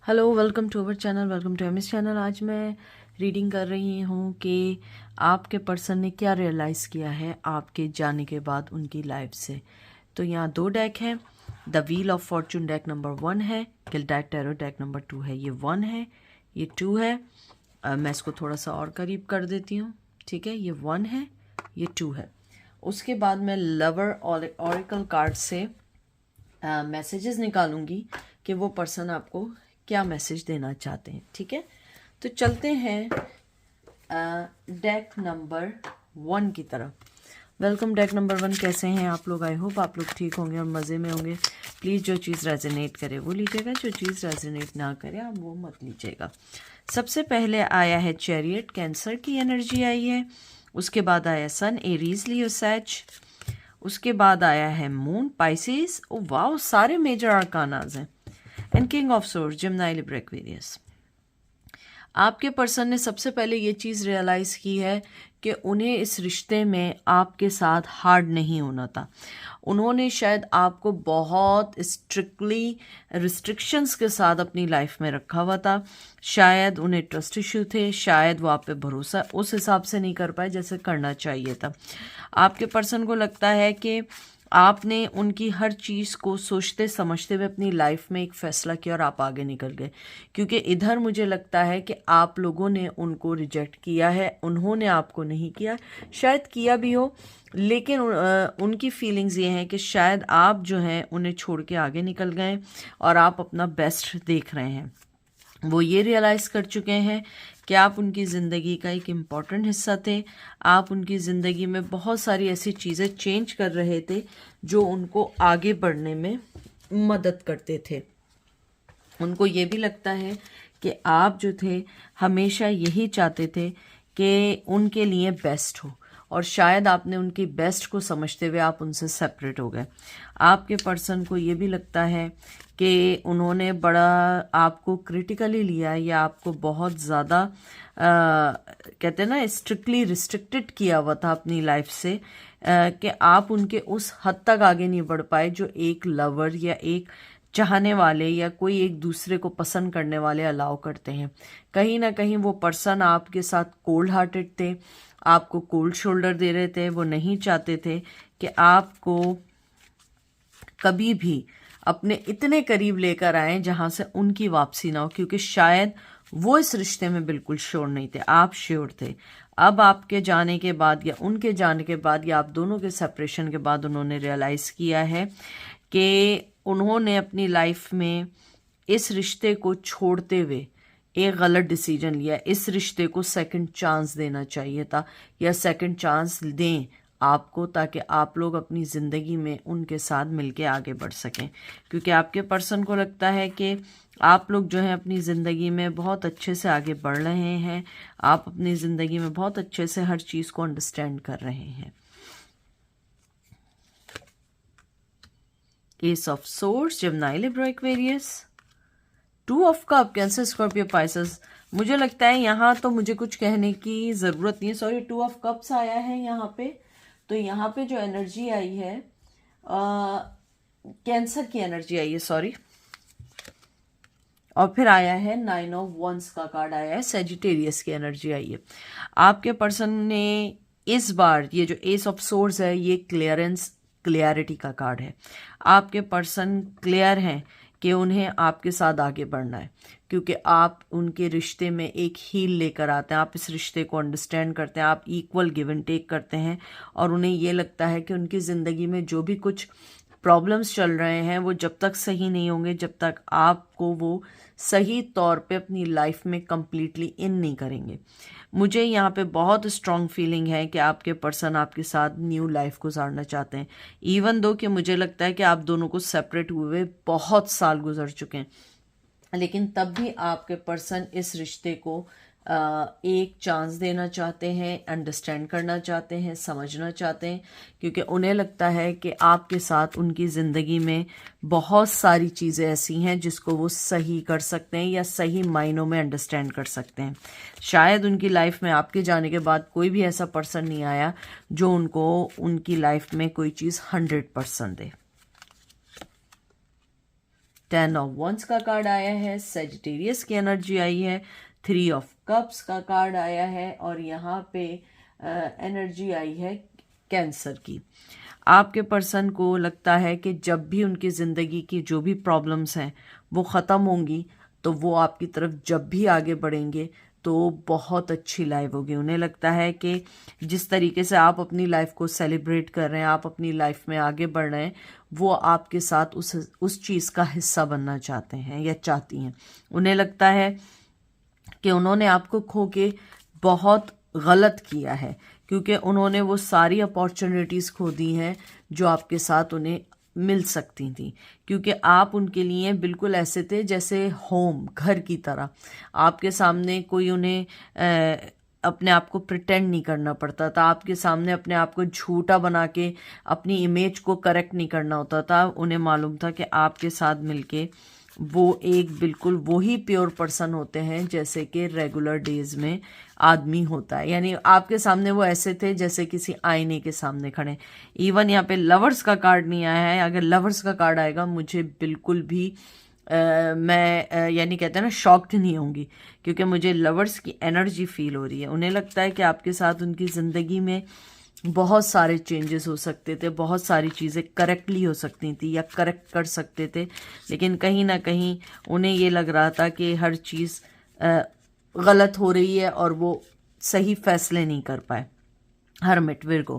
Hello, welcome to our channel, welcome to MS channel. आज मैं reading कर रही हूँ कि आपके पर्सन ने क्या रियलाइज़ किया है आपके जाने के बाद उनकी लाइफ से। तो यहाँ दो डेक हैं। The wheel of Fortune deck number 1 है, गिल्डेड टैरो डेक नंबर 2 है। ये 1 है, ये 2 है। मैं इसको थोड़ा सा और करीब कर देती हूँ। ठीक है, ये 1 है, ये 2 है। उसके बाद मैं लवर ऑरिकल कार्ड से मैसेजेस निकालूंगी कि वो पर्सन आपको क्या मैसेज देना चाहते हैं। ठीक है, तो चलते हैं डेक नंबर 1 की तरफ। वेलकम डेक नंबर 1, कैसे हैं आप लोग? आई होप आप लोग ठीक होंगे और मज़े में होंगे। प्लीज़ जो चीज़ रेजोनेट करे वो लीजिएगा, जो चीज़ रेजोनेट ना करे आप वो मत लीजिएगा। सबसे पहले आया है चैरियट, कैंसर की एनर्जी आई है। उसके बाद आया सन, एरीज, लियो, सैज। उसके बाद आया है मून, पाइसेस। ओ वाह, सारे मेजर आर्कानाज हैं। And king of source, Gemini, Libra, Aquarius. आपके पर्सन ने सबसे पहले ये चीज़ रियलाइज़ की है कि उन्हें इस रिश्ते में आपके साथ हार्ड नहीं होना था। उन्होंने शायद आपको बहुत स्ट्रिक्टली रिस्ट्रिक्शंस के साथ अपनी लाइफ में रखा हुआ था। शायद उन्हें ट्रस्ट इश्यू थे, शायद वो आप पे भरोसा उस हिसाब से नहीं कर पाए जैसे करना चाहिए था। आपके पर्सन को लगता है कि आपने उनकी हर चीज़ को सोचते समझते हुए अपनी लाइफ में एक फ़ैसला किया और आप आगे निकल गए। क्योंकि इधर मुझे लगता है कि आप लोगों ने उनको रिजेक्ट किया है, उन्होंने आपको नहीं किया। शायद किया भी हो, लेकिन उनकी फीलिंग्स ये हैं कि शायद आप जो हैं उन्हें छोड़ के आगे निकल गए और आप अपना बेस्ट देख रहे हैं। वो ये रियलाइज़ कर चुके हैं कि आप उनकी ज़िंदगी का एक इम्पॉर्टेंट हिस्सा थे। आप उनकी ज़िंदगी में बहुत सारी ऐसी चीज़ें चेंज कर रहे थे जो उनको आगे बढ़ने में मदद करते थे। उनको ये भी लगता है कि आप जो थे हमेशा यही चाहते थे कि उनके लिए बेस्ट हो, और शायद आपने उनकी बेस्ट को समझते हुए आप उनसे सेपरेट हो गए। आपके पर्सन को ये भी लगता है कि उन्होंने बड़ा आपको क्रिटिकली लिया या आपको बहुत ज़्यादा कहते हैं ना स्ट्रिक्टली रिस्ट्रिक्टेड किया हुआ था अपनी लाइफ से, कि आप उनके उस हद तक आगे नहीं बढ़ पाए जो एक लवर या एक चाहने वाले या कोई एक दूसरे को पसंद करने वाले अलाउ करते हैं। कहीं ना कहीं वो पर्सन आपके साथ कोल्ड हार्टेड थे, आपको कोल्ड शोल्डर दे रहे थे। वो नहीं चाहते थे कि आपको कभी भी अपने इतने करीब लेकर आए जहां से उनकी वापसी ना हो, क्योंकि शायद वो इस रिश्ते में बिल्कुल श्योर नहीं थे, आप श्योर थे। अब आपके जाने के बाद या उनके जाने के बाद या आप दोनों के सेपरेशन के बाद उन्होंने रियलाइज़ किया है कि उन्होंने अपनी लाइफ में इस रिश्ते को छोड़ते हुए एक गलत डिसीजन लिया। इस रिश्ते को सेकंड चांस देना चाहिए था, या सेकंड चांस दें आपको, ताकि आप लोग अपनी ज़िंदगी में उनके साथ मिलके आगे बढ़ सकें। क्योंकि आपके पर्सन को लगता है कि आप लोग जो हैं अपनी ज़िंदगी में बहुत अच्छे से आगे बढ़ रहे हैं, आप अपनी ज़िंदगी में बहुत अच्छे से हर चीज़ को अंडरस्टैंड कर रहे हैं। S of source, Gemini, Libra, Aquarius. 2 of cup, cancer, Scorpio, Pisces. मुझे लगता है यहाँ तो मुझे कुछ कहने की ज़रूरत नहीं है। सॉरी, 2 ऑफ कप्स आया है यहाँ पे। तो यहाँ पे जो एनर्जी आई है कैंसर की एनर्जी आई है, सॉरी। और फिर आया है 9 ऑफ वंस का कार्ड आया है, सेजिटेरियस की एनर्जी आई है। आपके पर्सन ने इस बार ये जो एस ऑफ सोर्स है ये क्लियरिटी का कार्ड है। आपके पर्सन क्लियर हैं कि उन्हें आपके साथ आगे बढ़ना है, क्योंकि आप उनके रिश्ते में एक हील लेकर आते हैं। आप इस रिश्ते को अंडरस्टैंड करते हैं, आप इक्वल गिव एंड टेक करते हैं, और उन्हें ये लगता है कि उनकी ज़िंदगी में जो भी कुछ प्रॉब्लम्स चल रहे हैं वो जब तक सही नहीं होंगे, जब तक आपको वो सही तौर पे अपनी लाइफ में कंप्लीटली इन नहीं करेंगे। मुझे यहाँ पे बहुत स्ट्रॉन्ग फीलिंग है कि आपके पर्सन आपके साथ न्यू लाइफ गुजारना चाहते हैं। इवन दो कि मुझे लगता है कि आप दोनों को सेपरेट हुए बहुत साल गुजर चुके हैं, लेकिन तब भी आपके पर्सन इस रिश्ते को एक चांस देना चाहते हैं, अंडरस्टैंड करना चाहते हैं, समझना चाहते हैं, क्योंकि उन्हें लगता है कि आपके साथ उनकी ज़िंदगी में बहुत सारी चीज़ें ऐसी हैं जिसको वो सही कर सकते हैं या सही मायनों में अंडरस्टैंड कर सकते हैं। शायद उनकी लाइफ में आपके जाने के बाद कोई भी ऐसा पर्सन नहीं आया जो उनको उनकी लाइफ में कोई चीज़ 100% दे। 10 ऑफ वंस का कार्ड आया है, सेजिटेरियस की एनर्जी आई है, 3 ऑफ कप्स का कार्ड आया है और यहाँ पे एनर्जी आई है कैंसर की। आपके पर्सन को लगता है कि जब भी उनकी ज़िंदगी की जो भी प्रॉब्लम्स हैं वो ख़त्म होंगी तो वो आपकी तरफ जब भी आगे बढ़ेंगे तो बहुत अच्छी लाइफ होगी। उन्हें लगता है कि जिस तरीके से आप अपनी लाइफ को सेलिब्रेट कर रहे हैं, आप अपनी लाइफ में आगे बढ़ रहे हैं, वो आपके साथ उस चीज़ का हिस्सा बनना चाहते हैं या चाहती हैं। उन्हें लगता है कि उन्होंने आपको खो के बहुत गलत किया है, क्योंकि उन्होंने वो सारी अपॉर्चुनिटीज़ खो दी हैं जो आपके साथ उन्हें मिल सकती थी, क्योंकि आप उनके लिए बिल्कुल ऐसे थे जैसे होम, घर की तरह। आपके सामने कोई उन्हें अपने आप को प्रिटेंड नहीं करना पड़ता था, आपके सामने अपने आप को झूठा बना के अपनी इमेज को करेक्ट नहीं करना होता था। उन्हें मालूम था कि आपके साथ मिलके वो एक बिल्कुल वही प्योर पर्सन होते हैं जैसे कि रेगुलर डेज में आदमी होता है। यानी आपके सामने वो ऐसे थे जैसे किसी आईने के सामने खड़े। इवन यहाँ पे लवर्स का कार्ड नहीं आया है। अगर लवर्स का कार्ड आएगा मुझे बिल्कुल भी मैं यानी कहते हैं ना शॉक्ड नहीं होंगी, क्योंकि मुझे लवर्स की एनर्जी फील हो रही है। उन्हें लगता है कि आपके साथ उनकी ज़िंदगी में बहुत सारे चेंजेस हो सकते थे, बहुत सारी चीज़ें करेक्टली हो सकती थी या करेक्ट कर सकते थे, लेकिन कहीं ना कहीं उन्हें ये लग रहा था कि हर चीज़ गलत हो रही है और वो सही फैसले नहीं कर पाए। हर्मिट विर्गो,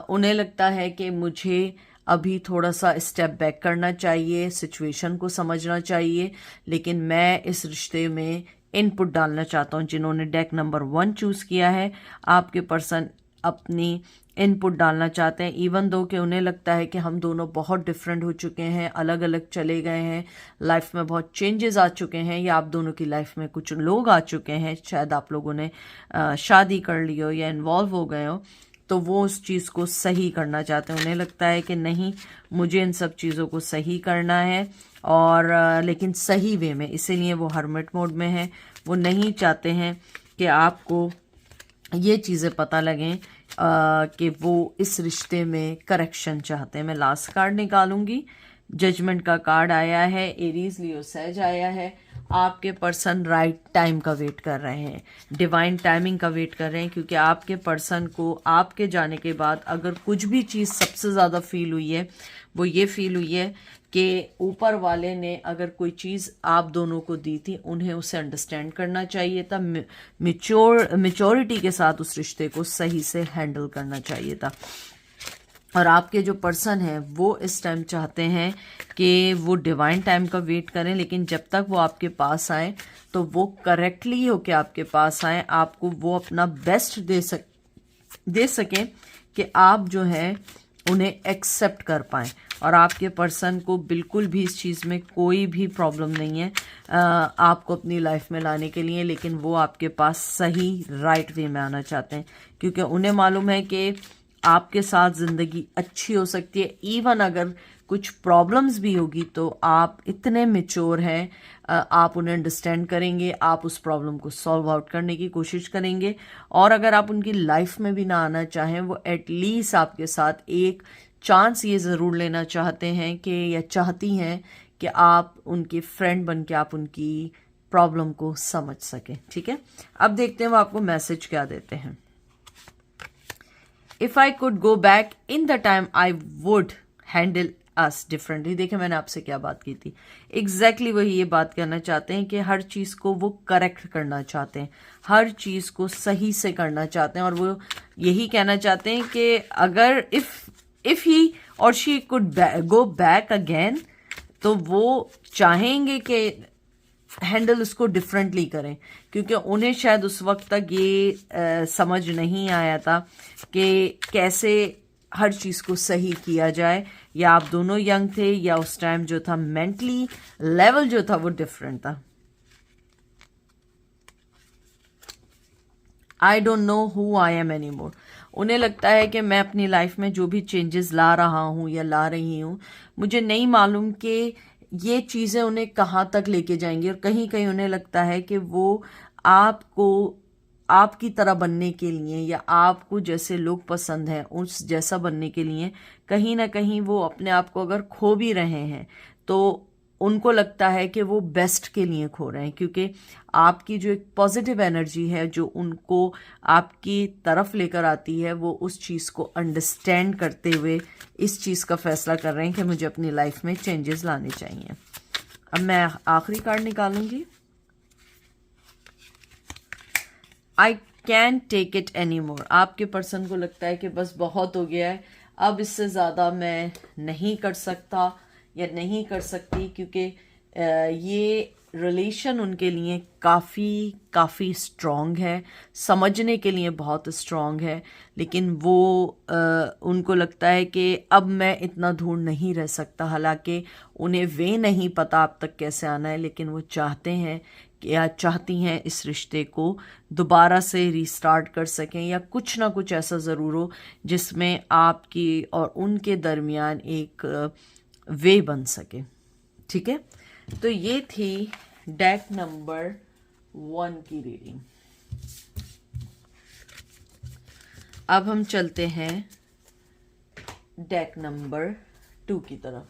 उन्हें लगता है कि मुझे अभी थोड़ा सा स्टेप बैक करना चाहिए, सिचुएशन को समझना चाहिए, लेकिन मैं इस रिश्ते में इनपुट डालना चाहता हूँ। जिन्होंने डेक नंबर 1 चूज़ किया है, आपके पर्सन अपनी इनपुट डालना चाहते हैं। इवन दो कि उन्हें लगता है कि हम दोनों बहुत डिफरेंट हो चुके हैं, अलग अलग चले गए हैं, लाइफ में बहुत चेंजेस आ चुके हैं, या आप दोनों की लाइफ में कुछ लोग आ चुके हैं, शायद आप लोगों ने शादी कर ली हो या इन्वॉल्व हो गए हो, तो वो उस चीज़ को सही करना चाहते हैं। उन्हें लगता है कि नहीं, मुझे इन सब चीज़ों को सही करना है, और लेकिन सही वे में। इसीलिए वो हर्मिट मोड में है। वो नहीं चाहते हैं कि आपको ये चीज़ें पता लगें कि वो इस रिश्ते में करेक्शन चाहते हैं। मैं लास्ट कार्ड निकालूंगी। जजमेंट का कार्ड आया है, एरीज लियो सेज आया है। आपके पर्सन राइट टाइम का वेट कर रहे हैं, डिवाइन टाइमिंग का वेट कर रहे हैं, क्योंकि आपके पर्सन को आपके जाने के बाद अगर कुछ भी चीज़ सबसे ज़्यादा फील हुई है, वो ये फील हुई है कि ऊपर वाले ने अगर कोई चीज़ आप दोनों को दी थी, उन्हें उसे अंडरस्टैंड करना चाहिए था, मेच्योरिटी के साथ उस रिश्ते को सही से हैंडल करना चाहिए था। और आपके जो पर्सन है वो इस टाइम चाहते हैं कि वो डिवाइन टाइम का वेट करें, लेकिन जब तक वो आपके पास आए तो वो करेक्टली होके आपके पास आए, आपको वो अपना बेस्ट दे सकें कि आप जो है उन्हें एक्सेप्ट कर पाएं। और आपके पर्सन को बिल्कुल भी इस चीज़ में कोई भी प्रॉब्लम नहीं है आपको अपनी लाइफ में लाने के लिए, लेकिन वो आपके पास सही राइट वे में आना चाहते हैं, क्योंकि उन्हें मालूम है कि आपके साथ ज़िंदगी अच्छी हो सकती है। इवन अगर कुछ प्रॉब्लम्स भी होगी तो आप इतने मेच्योर हैं, आप उन्हें अंडरस्टैंड करेंगे, आप उस प्रॉब्लम को सॉल्व आउट करने की कोशिश करेंगे। और अगर आप उनकी लाइफ में भी ना आना चाहें, वो एटलीस्ट आपके साथ एक चांस ये ज़रूर लेना चाहते हैं कि या चाहती हैं कि आप उनके फ्रेंड बन के आप उनकी प्रॉब्लम को समझ सकें। ठीक है, अब देखते हैं वो आपको मैसेज क्या देते हैं। If I could go back in the time, I would handle us differently। देखिए मैंने आपसे क्या बात की थी, एग्जैक्टली वही ये बात कहना चाहते हैं कि हर चीज़ को वो करेक्ट करना चाहते हैं, हर चीज़ को सही से करना चाहते हैं। और वो यही कहना चाहते हैं कि अगर इफ ही और she could go back again, तो वो चाहेंगे कि हैंडल उसको डिफरेंटली करें, क्योंकि उन्हें शायद उस वक्त तक ये समझ नहीं आया था कि कैसे हर चीज़ को सही किया जाए। या आप दोनों यंग थे, या उस टाइम जो था मेंटली लेवल जो था वो डिफरेंट था। I don't know who I am any more. उन्हें लगता है कि मैं अपनी लाइफ में जो भी चेंजेस ला रहा हूँ या ला रही हूँ, मुझे नहीं मालूम कि ये चीज़ें उन्हें कहाँ तक लेके जाएंगी। और कहीं कहीं उन्हें लगता है कि वो आपको आपकी तरह बनने के लिए, या आपको जैसे लोग पसंद हैं उस जैसा बनने के लिए, कहीं ना कहीं वो अपने आप को अगर खो भी रहे हैं, तो उनको लगता है कि वो बेस्ट के लिए खो रहे हैं, क्योंकि आपकी जो एक पॉजिटिव एनर्जी है जो उनको आपकी तरफ लेकर आती है, वो उस चीज़ को अंडरस्टैंड करते हुए इस चीज़ का फैसला कर रहे हैं कि मुझे अपनी लाइफ में चेंजेस लाने चाहिए। अब मैं आखिरी कार्ड निकालूंगी। I can take it anymore. आपके पर्सन को लगता है कि बस बहुत हो गया है, अब इससे ज़्यादा मैं नहीं कर सकता या नहीं कर सकती, क्योंकि ये रिलेशन उनके लिए काफ़ी स्ट्रॉन्ग है, समझने के लिए बहुत स्ट्रॉन्ग है, लेकिन वो उनको लगता है कि अब मैं इतना दूर नहीं रह सकता। हालांकि उन्हें वे नहीं पता आप तक कैसे आना है, लेकिन वो चाहते हैं या चाहती हैं इस रिश्ते को दोबारा से रीस्टार्ट कर सकें, या कुछ ना कुछ ऐसा ज़रूर हो जिसमें आपकी और उनके दरमियान एक वे बन सके। ठीक है, तो ये थी डेक नंबर 1 की रीडिंग। अब हम चलते हैं डेक नंबर 2 की तरफ।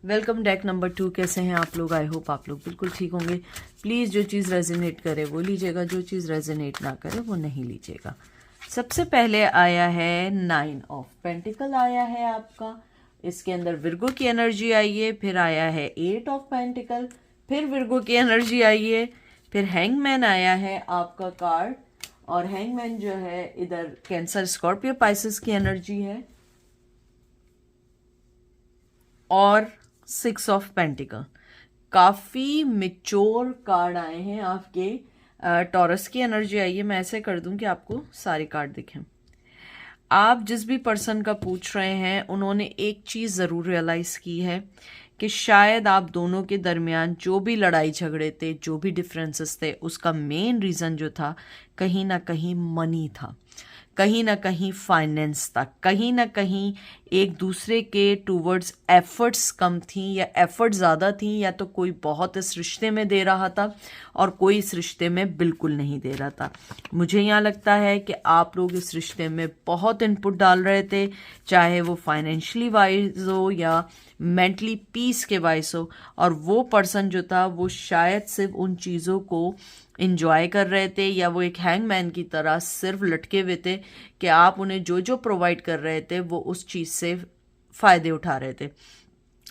Welcome deck number 2। कैसे हैं आप लोग? आई होप आप लोग बिल्कुल ठीक होंगे। प्लीज़ जो चीज़ रेजोनेट करे वो लीजिएगा, जो चीज़ रेजोनेट ना करे वो नहीं लीजिएगा। सबसे पहले आया है 9 ऑफ पेंटिकल आया है आपका, इसके अंदर विर्गो की एनर्जी आई है। फिर आया है 8 ऑफ पेंटिकल, फिर विर्गो की एनर्जी आई है। फिर हैंगमैन आया है आपका कार्ड, और हैंगमैन जो है इधर कैंसर, स्कॉर्पियो, पाइसेस की एनर्जी है। और 6 ऑफ पेंटिकल। काफ़ी मिच्योर कार्ड आए हैं आपके। टॉरस की एनर्जी आई है। मैं ऐसे कर दूं कि आपको सारे कार्ड दिखें। आप जिस भी पर्सन का पूछ रहे हैं उन्होंने एक चीज़ ज़रूर रियलाइज़ की है कि शायद आप दोनों के दरमियान जो भी लड़ाई झगड़े थे, जो भी डिफरेंसेस थे, उसका मेन रीज़न जो था कहीं ना कहीं मनी था, कहीं ना कहीं फाइनेंस था, कहीं ना कहीं एक दूसरे के टूवर्ड्स एफर्ट्स कम थी या एफर्ट ज़्यादा थी, या तो कोई बहुत इस रिश्ते में दे रहा था और कोई इस रिश्ते में बिल्कुल नहीं दे रहा था। मुझे यहाँ लगता है कि आप लोग इस रिश्ते में बहुत इनपुट डाल रहे थे, चाहे वो फाइनेंशियली वाइज हो या मेंटली पीस के वाइज हो, और वो पर्सन जो था वो शायद सिर्फ उन चीज़ों को इंजॉय कर रहे थे, या वो एक हैंगमैन की तरह सिर्फ लटके हुए थे कि आप उन्हें जो जो प्रोवाइड कर रहे थे वो उस चीज़ से फ़ायदे उठा रहे थे,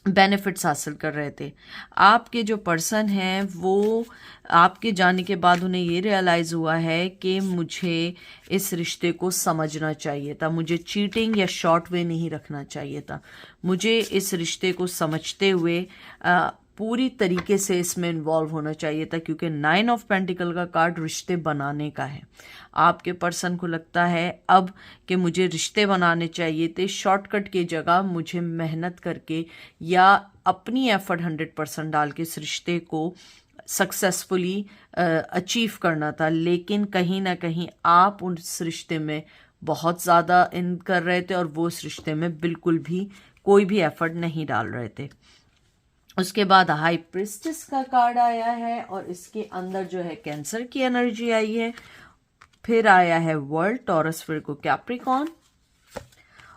बेनिफिट्स हासिल कर रहे थे। आपके जो पर्सन हैं वो आपके जाने के बाद उन्हें ये रियलाइज़ हुआ है कि मुझे इस रिश्ते को समझना चाहिए था, मुझे चीटिंग या शॉर्ट वे नहीं रखना चाहिए था, मुझे इस रिश्ते को समझते हुए पूरी तरीके से इसमें इन्वॉल्व होना चाहिए था, क्योंकि 9 ऑफ पेंटिकल का कार्ड रिश्ते बनाने का है। आपके पर्सन को लगता है अब कि मुझे रिश्ते बनाने चाहिए थे, शॉर्टकट की जगह मुझे मेहनत करके या अपनी एफर्ट 100% डाल के इस रिश्ते को सक्सेसफुली अचीव करना था। लेकिन कहीं ना कहीं आप उस रिश्ते में बहुत ज़्यादा इन कर रहे थे और वो उस रिश्ते में बिल्कुल भी कोई भी एफर्ट नहीं डाल रहे थे। उसके बाद हाई प्रिस्टेस का कार्ड आया है और इसके अंदर जो है कैंसर की एनर्जी आई है। फिर आया है वर्ल्ड, टॉरस, विर्गो, कैप्रिकॉर्न,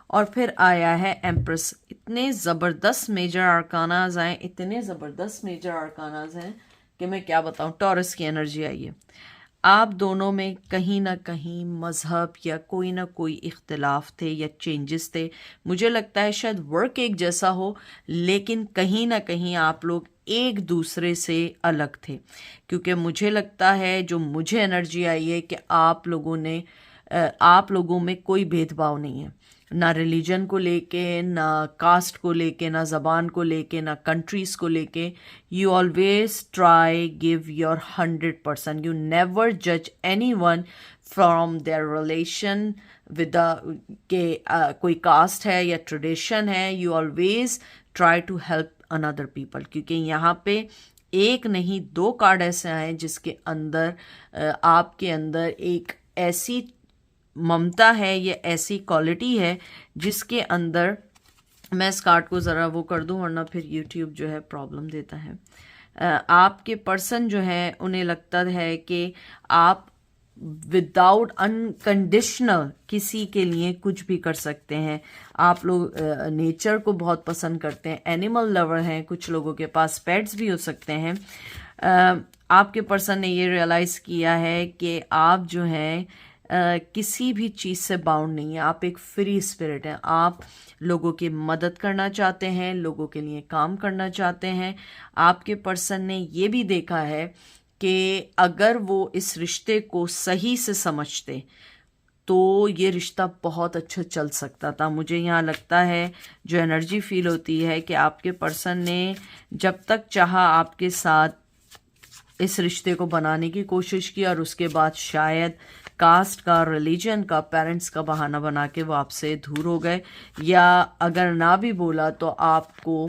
और फिर आया है एम्प्रेस। इतने ज़बरदस्त मेजर आर्कानाज आए, इतने ज़बरदस्त मेजर आर्कानाज हैं कि मैं क्या बताऊं। टॉरस की एनर्जी आई है। आप दोनों में कहीं ना कहीं मज़हब या कोई ना कोई इख्तिलाफ थे या चेंजेस थे। मुझे लगता है शायद वर्क एक जैसा हो, लेकिन कहीं ना कहीं आप लोग एक दूसरे से अलग थे, क्योंकि मुझे लगता है, जो मुझे एनर्जी आई है, कि आप लोगों में कोई भेदभाव नहीं है, ना रिलीजन को लेके, ना कास्ट को लेके, ना ज़बान को लेके, ना कंट्रीज़ को लेके। You always try give your 100%। You never जज anyone from their relation with कोई कास्ट है या ट्रेडिशन है। You always try to help another people, क्योंकि यहाँ पे एक नहीं 2 कार्ड ऐसे आए जिसके अंदर आपके अंदर एक ऐसी ममता है, ये ऐसी क्वालिटी है जिसके अंदर, मैं इस कार्ड को ज़रा वो कर दूं वरना फिर यूट्यूब जो है प्रॉब्लम देता है। आपके पर्सन जो है उन्हें लगता है कि आप विदाउट अनकंडीशनल किसी के लिए कुछ भी कर सकते हैं। आप लोग नेचर को बहुत पसंद करते हैं, एनिमल लवर हैं, कुछ लोगों के पास पेट्स भी हो सकते हैं। आपके पर्सन ने ये रियलाइज़ किया है कि आप जो हैं किसी भी चीज़ से बाउंड नहीं है, आप एक फ्री स्पिरिट हैं। आप लोगों की मदद करना चाहते हैं, लोगों के लिए काम करना चाहते हैं। आपके पर्सन ने ये भी देखा है कि अगर वो इस रिश्ते को सही से समझते तो ये रिश्ता बहुत अच्छा चल सकता था। मुझे यहाँ लगता है, जो एनर्जी फील होती है कि आपके पर्सन ने जब तक चाहा आपके साथ इस रिश्ते को बनाने की कोशिश की, और उसके बाद शायद कास्ट का, रिलीजन का, पेरेंट्स का बहाना बना के वो आपसे दूर हो गए, या अगर ना भी बोला तो आपको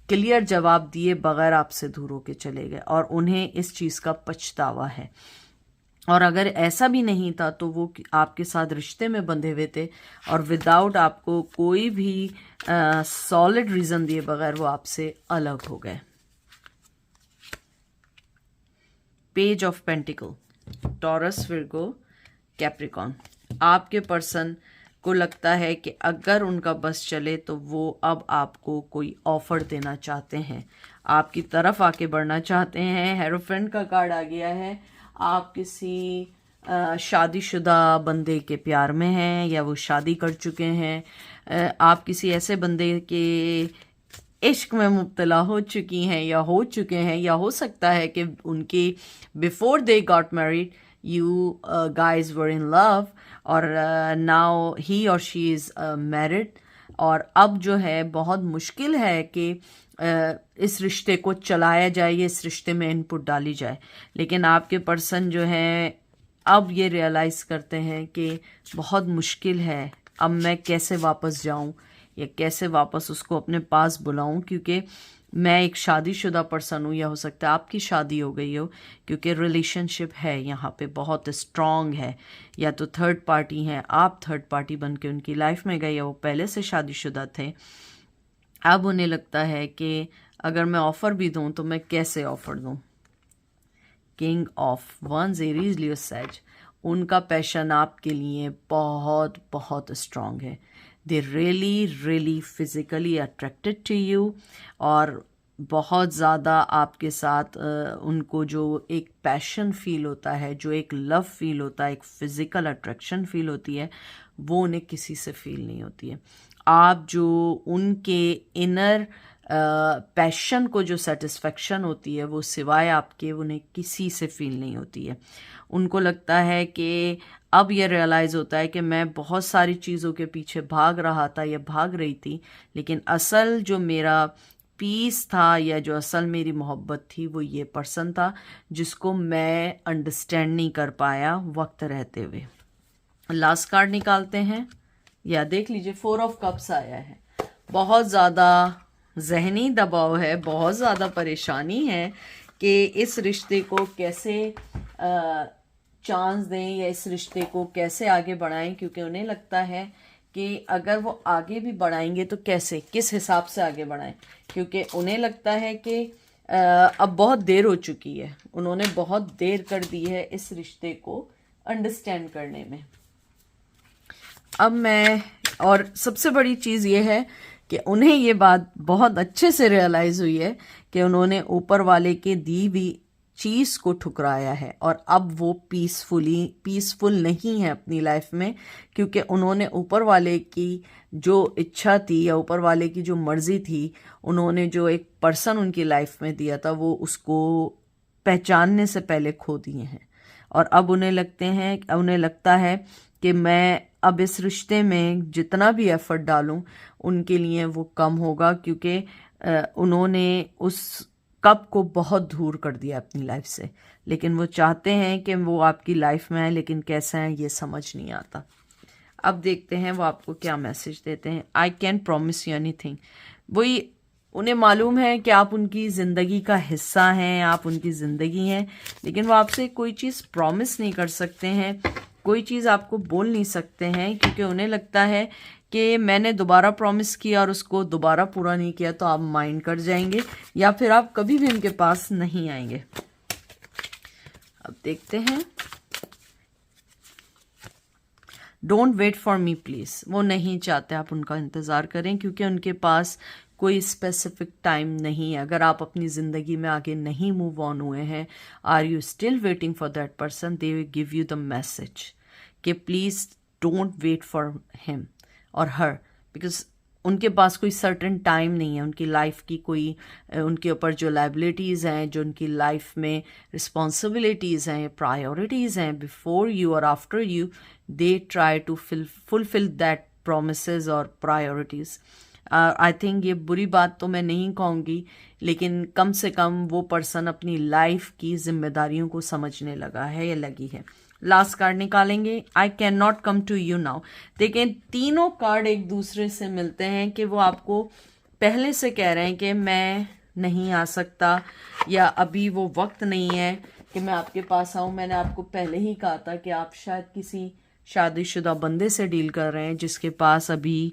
क्लियर जवाब दिए बगैर आपसे दूर होके चले गए, और उन्हें इस चीज़ का पछतावा है। और अगर ऐसा भी नहीं था तो वो आपके साथ रिश्ते में बंधे हुए थे, और विदाउट आपको कोई भी सॉलिड रीज़न दिए बगैर वो आपसे अलग हो गए। Page of pentacle, taurus, Virgo, Capricorn. आपके पर्सन को लगता है कि अगर उनका बस चले तो वो अब आपको कोई ऑफर देना चाहते हैं, आपकी तरफ आके बढ़ना चाहते हैं। हेरोफेंट का कार्ड आ गया है। आप किसी शादीशुदा बंदे के प्यार में हैं, या वो शादी कर चुके हैं। आप किसी ऐसे बंदे के इश्क में मुब्तला हो चुकी हैं या हो चुके हैं, या हो सकता है कि उनके before they got married you guys were in love, और now he or she is married, और अब जो है बहुत मुश्किल है कि इस रिश्ते को चलाया जाए, इस रिश्ते में इनपुट डाली जाए। लेकिन आपके पर्सन जो है अब ये रियलाइज़ करते हैं कि बहुत मुश्किल है, अब मैं कैसे वापस जाऊं या कैसे वापस उसको अपने पास बुलाऊं, क्योंकि मैं एक शादीशुदा पर्सन हूँ, या हो सकता है आपकी शादी हो गई हो, क्योंकि रिलेशनशिप है यहाँ पे बहुत स्ट्रॉन्ग है, या तो थर्ड पार्टी हैं, आप थर्ड पार्टी बन के उनकी लाइफ में गए, या वो पहले से शादीशुदा थे। अब उन्हें लगता है कि अगर मैं ऑफ़र भी दूँ तो मैं कैसे ऑफ़र दूँ। King of wands, Aries, Leo, सैज। उनका पैशन आपके लिए बहुत बहुत स्ट्रॉन्ग है। They really physically attracted to you, और बहुत ज़्यादा आपके साथ उनको जो एक पैशन फील होता है, जो एक लव फील होता है, एक फ़िज़िकल अट्रैक्शन फील होती है, वो उन्हें किसी से फील नहीं होती है। आप जो उनके इनर पैशन को जो सेटिस्फेक्शन होती है, वो सिवाय आपके उन्हें किसी से फील नहीं होती है। उनको लगता है कि अब ये रियलाइज़ होता है कि मैं बहुत सारी चीज़ों के पीछे भाग रहा था या भाग रही थी, लेकिन असल जो मेरा पीस था या जो असल मेरी मोहब्बत थी वो ये पर्सन था, जिसको मैं अंडरस्टैंड नहीं कर पाया वक्त रहते हुए। लास्ट कार्ड निकालते हैं, या देख लीजिए, 4 ऑफ कप्स आया है। बहुत ज़्यादा जहनी दबाव है, बहुत ज़्यादा परेशानी है कि इस रिश्ते को कैसे चांस दें, या इस रिश्ते को कैसे आगे बढ़ाएं, क्योंकि उन्हें लगता है कि अगर वो आगे भी बढ़ाएंगे तो कैसे, किस हिसाब से आगे बढ़ाएं, क्योंकि उन्हें लगता है कि अब बहुत देर हो चुकी है, उन्होंने बहुत देर कर दी है इस रिश्ते को अंडरस्टैंड करने में। अब मैं, और सबसे बड़ी चीज़ ये है कि उन्हें ये बात बहुत अच्छे से रियलाइज़ हुई है कि उन्होंने ऊपर वाले के दी हुई चीज़ को ठुकराया है, और अब वो पीसफुल नहीं है अपनी लाइफ में, क्योंकि उन्होंने ऊपर वाले की जो इच्छा थी या ऊपर वाले की जो मर्ज़ी थी, उन्होंने जो एक पर्सन उनकी लाइफ में दिया था, वो उसको पहचानने से पहले खो दिए हैं। और अब उन्हें लगता है कि मैं अब इस रिश्ते में जितना भी एफर्ट डालूं उनके लिए वो कम होगा, क्योंकि उन्होंने उस कप को बहुत दूर कर दिया अपनी लाइफ से। लेकिन वो चाहते हैं कि वो आपकी लाइफ में आए, लेकिन कैसे हैं ये समझ नहीं आता। अब देखते हैं वो आपको क्या मैसेज देते हैं। I can promise you anything. वही, उन्हें मालूम है कि आप उनकी ज़िंदगी का हिस्सा हैं, आप उनकी ज़िंदगी हैं, लेकिन वो आपसे कोई चीज़ प्रॉमिस नहीं कर सकते हैं, कोई चीज़ आपको बोल नहीं सकते हैं, क्योंकि उन्हें लगता है कि मैंने दोबारा प्रॉमिस किया और उसको दोबारा पूरा नहीं किया तो आप माइंड कर जाएंगे, या फिर आप कभी भी उनके पास नहीं आएंगे। अब देखते हैं don't wait for me please, वो नहीं चाहते आप उनका इंतज़ार करें, क्योंकि उनके पास कोई स्पेसिफिक टाइम नहीं है। अगर आप अपनी ज़िंदगी में आगे नहीं मूव ऑन हुए हैं, are you still waiting for that person, they will give you the message कि please don't wait for him और हर, बिकॉज उनके पास कोई सर्टेन टाइम नहीं है। उनकी लाइफ की कोई उनके ऊपर जो लाइबिलिटीज़ हैं, जो उनकी लाइफ में रिस्पॉन्सिबिलिटीज़ हैं, प्रायोरिटीज़ हैं बिफोर यू और after you, they try to fulfil that promises और प्रायोरिटीज़। आई थिंक ये बुरी बात तो मैं नहीं कहूँगी, लेकिन कम से कम वो पर्सन अपनी लाइफ की जिम्मेदारियों को समझने लगा है या लगी है। लास्ट कार्ड निकालेंगे, I can not come to you now. देखें, तीनों कार्ड एक दूसरे से मिलते हैं कि वो आपको पहले से कह रहे हैं कि मैं नहीं आ सकता, या अभी वो वक्त नहीं है कि मैं आपके पास आऊँ। मैंने आपको पहले ही कहा था कि आप शायद किसी शादीशुदा बंदे से डील कर रहे हैं जिसके पास अभी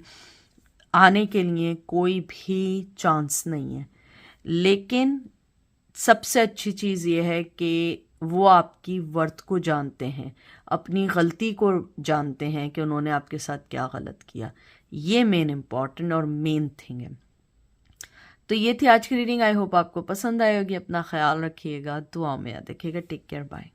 आने के लिए कोई भी चांस नहीं है। लेकिन सबसे अच्छी चीज़ ये है कि वो आपकी वर्थ को जानते हैं, अपनी गलती को जानते हैं कि उन्होंने आपके साथ क्या गलत किया। ये मेन इम्पॉर्टेंट और मेन थिंग है। तो ये थी आज की रीडिंग। आई होप आपको पसंद आई होगी। अपना ख्याल रखिएगा, दुआ में याद रखिएगा। Take care, bye.